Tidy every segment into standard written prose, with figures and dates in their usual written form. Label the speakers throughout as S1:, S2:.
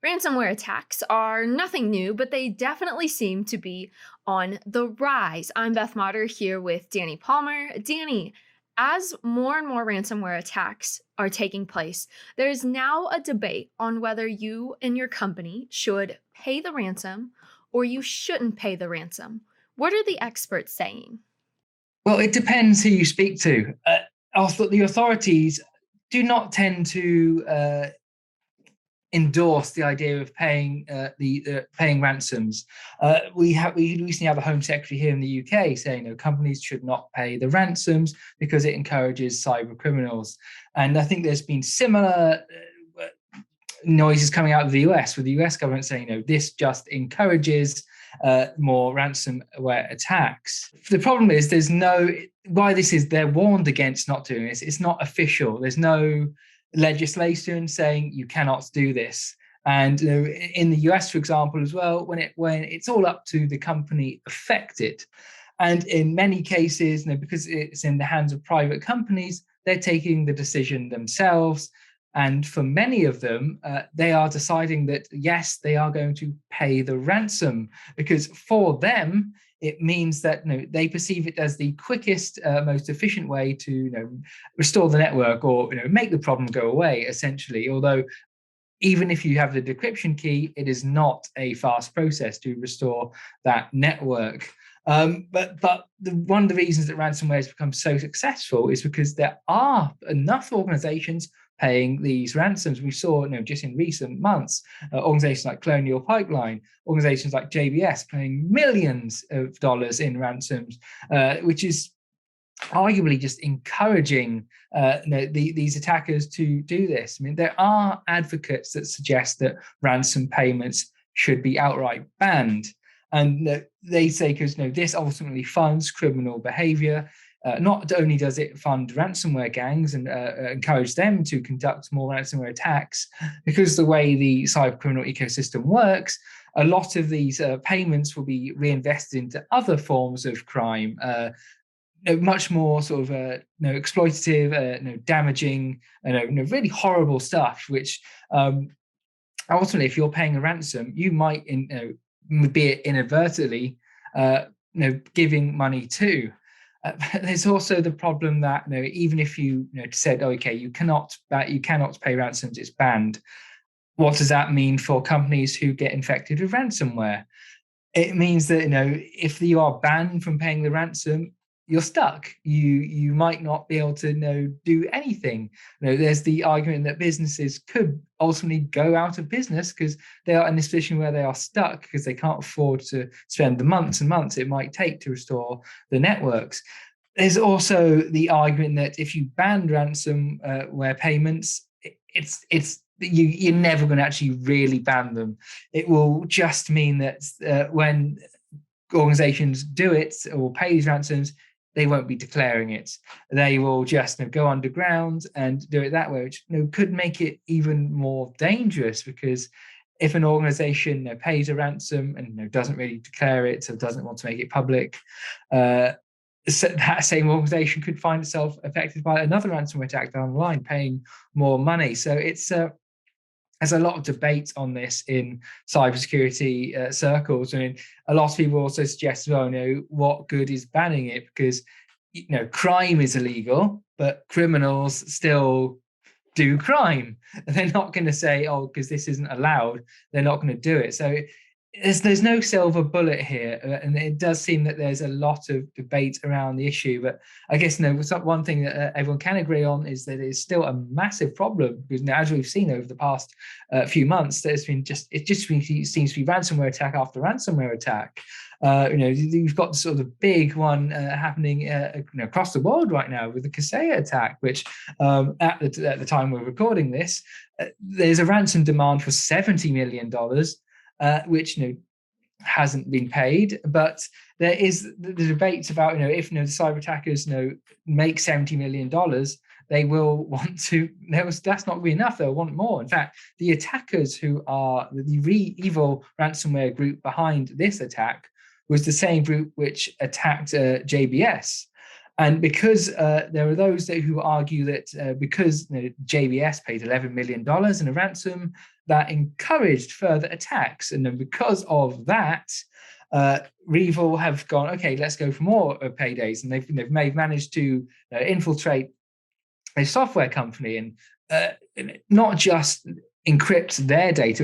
S1: Ransomware attacks are nothing new, but they definitely seem to be on the rise. I'm Beth Motter here with Danny Palmer. Danny, as more and more ransomware attacks are taking place, there's now a debate on whether you and your company should pay the ransom or you shouldn't pay the ransom. What are the experts saying?
S2: Well, it depends who you speak to. The authorities do not tend to endorse the idea of paying ransoms. We recently have a Home Secretary here in the UK saying companies should not pay the ransoms because it encourages cyber criminals. And I think there's been similar noises coming out of the US, with the US government saying, this just encourages more ransomware attacks. The problem is they're warned against not doing this. It's not official. There's no legislation saying you cannot do this. And in the US, for example, as well, when it's all up to the company affected. And in many cases, because it's in the hands of private companies, they're taking the decision themselves. And for many of them, they are deciding that, yes, they are going to pay the ransom, because for them, it means that they perceive it as the quickest, most efficient way to restore the network or make the problem go away, essentially. Although even if you have the decryption key, it is not a fast process to restore that network. But one of the reasons that ransomware has become so successful is because there are enough organizations paying these ransoms. We saw, just in recent months, organizations like Colonial Pipeline, organizations like JBS paying millions of dollars in ransoms, which is arguably just encouraging these attackers to do this. I mean, there are advocates that suggest that ransom payments should be outright banned. And they say because this ultimately funds criminal behavior. Not only does it fund ransomware gangs and encourage them to conduct more ransomware attacks, because the way the cybercriminal ecosystem works, a lot of these payments will be reinvested into other forms of crime, much more sort of exploitative, damaging, really horrible stuff. Which ultimately, if you're paying a ransom, you might, be it inadvertently, giving money to. There's also the problem that even if you said, okay, you cannot pay ransoms, it's banned. What does that mean for companies who get infected with ransomware? It means that if you are banned from paying the ransom, you're stuck. You might not be able to do anything. There's the argument that businesses could ultimately go out of business because they are in this position where they are stuck because they can't afford to spend the months and months it might take to restore the networks. There's also the argument that if you ban ransomware payments, you're never going to actually really ban them. It will just mean that when organizations do it or pay these ransoms, they won't be declaring it. They will just go underground and do it that way, which could make it even more dangerous, because if an organization pays a ransom and doesn't really declare it or doesn't want to make it public, so that same organization could find itself affected by another ransomware attack down the line, paying more money. So there's a lot of debate on this in cybersecurity circles. I mean, a lot of people also suggest, well, what good is banning it? Because, crime is illegal, but criminals still do crime. They're not going to say, oh, because this isn't allowed, they're not going to do it. So there's no silver bullet here, and it does seem that there's a lot of debate around the issue. But I guess one thing that everyone can agree on is that it's still a massive problem, because as we've seen over the past few months, it seems to be ransomware attack after ransomware attack. You've got sort of the big one happening across the world right now with the Kaseya attack, which at the time we're recording this, there's a ransom demand for $70 million. Which hasn't been paid, but there is the debates about if the cyber attackers make $70 million, they will want to. That's not really enough. They'll want more. In fact, the attackers who are the evil ransomware group behind this attack was the same group which attacked JBS. And because there are those who argue that because JBS paid $11 million in a ransom, that encouraged further attacks. And then because of that, REvil have gone, okay, let's go for more paydays. And they've managed to infiltrate a software company and not just encrypt their data,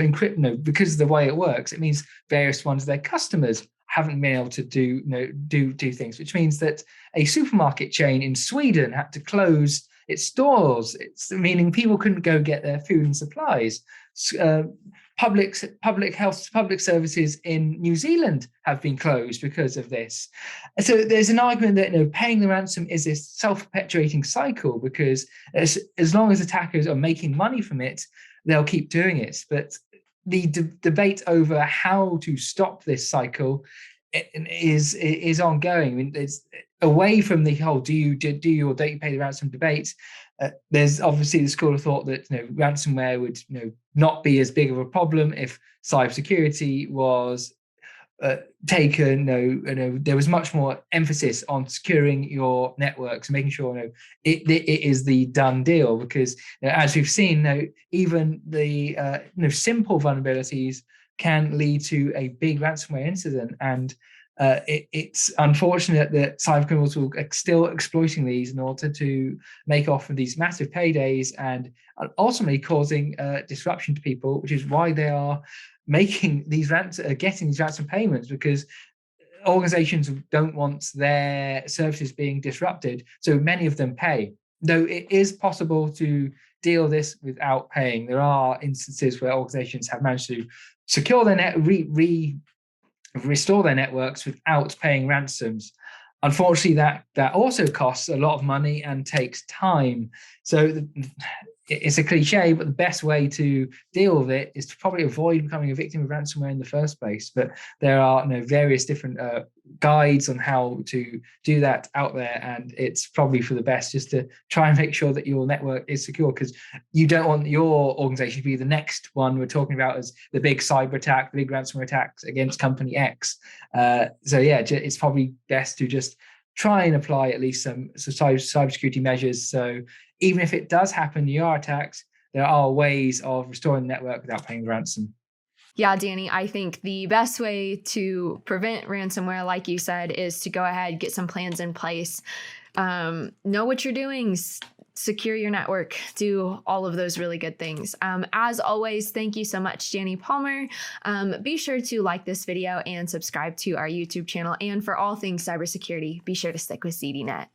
S2: because of the way it works, it means various ones of their customers haven't been able to do things, which means that a supermarket chain in Sweden had to close its stores. It's meaning people couldn't go get their food and supplies. Public services in New Zealand have been closed because of this. So there's an argument that paying the ransom is this self-perpetuating cycle, because as long as attackers are making money from it, they'll keep doing it. But the debate over how to stop this cycle is ongoing. I mean, it's away from the whole do you or don't you pay the ransom debate. There's obviously the school of thought that ransomware would not be as big of a problem if cybersecurity was taken. There was much more emphasis on securing your networks and making sure it is the done deal, because as we've seen, even the simple vulnerabilities can lead to a big ransomware incident. And it's unfortunate that cybercriminals will still exploiting these in order to make off with these massive paydays and ultimately causing disruption to people, which is why they are making these getting these ransom payments, because organizations don't want their services being disrupted. So many of them pay, though it is possible to deal this without paying. There are instances where organizations have managed to secure their restore their networks without paying ransoms. Unfortunately, that also costs a lot of money and takes time. So it's a cliche, but the best way to deal with it is to probably avoid becoming a victim of ransomware in the first place. But there are various different guides on how to do that out there, and it's probably for the best just to try and make sure that your network is secure, because you don't want your organization to be the next one we're talking about as the big cyber attack, the big ransomware attacks against company X. So yeah, it's probably best to just try and apply at least some cybersecurity measures. So even if it does happen, you are attacked, there are ways of restoring the network without paying the ransom.
S1: Yeah, Danny, I think the best way to prevent ransomware, like you said, is to go ahead, get some plans in place, know what you're doing, secure your network, do all of those really good things. As always, thank you so much, Danny Palmer. Be sure to like this video and subscribe to our YouTube channel. And for all things cybersecurity, be sure to stick with ZDNet.